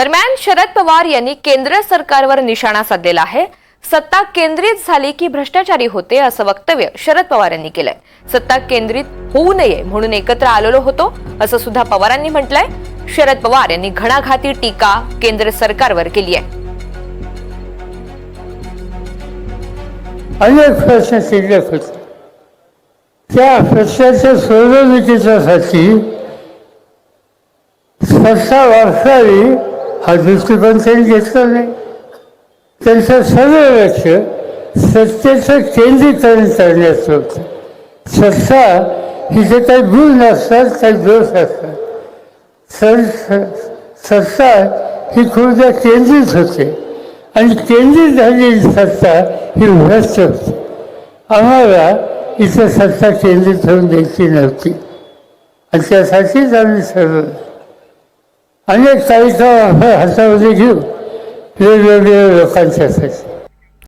दरम्यान शरद पवार यांनी केंद्र सरकारवर निशाणा साधलेला आहे। सत्ता केंद्रित झाली की भ्रष्टाचारी होते असं वक्तव्य शरद पवार यांनी केलंय। सत्ता केंद्रित होऊ नये म्हणून एकत्र आलेलो होतो असं सुद्धा पवारांनी म्हटलंय। शरद पवार यांनी घणाघाती टीका केंद्र सरकारवर केली आहे। अनेक प्रश्न शिल्लक होते, त्या प्रश्नाच्या सोडवणुकीसाठी सत्ता वापरावी हा दृष्टिकोन त्यांनी घेतला नाही। त्यांचं सर्व लक्ष सत्तेचं केंद्रीकरण करण्याचं होतं। सत्ता हिचे काही गुण नसतात, काही दोष असतात। सत्ता ही खूप केंद्रित होते आणि केंद्रित झालेली सत्ता ही भ्रष्ट होती। आम्हाला इथं सत्ता केंद्रित होऊन द्यायची नव्हती आणि त्यासाठीच आम्ही ठरवलं। अनेक कार्यक्रम हातामध्ये घेऊ वेगवेगळ्या लोकांच्यासाठी।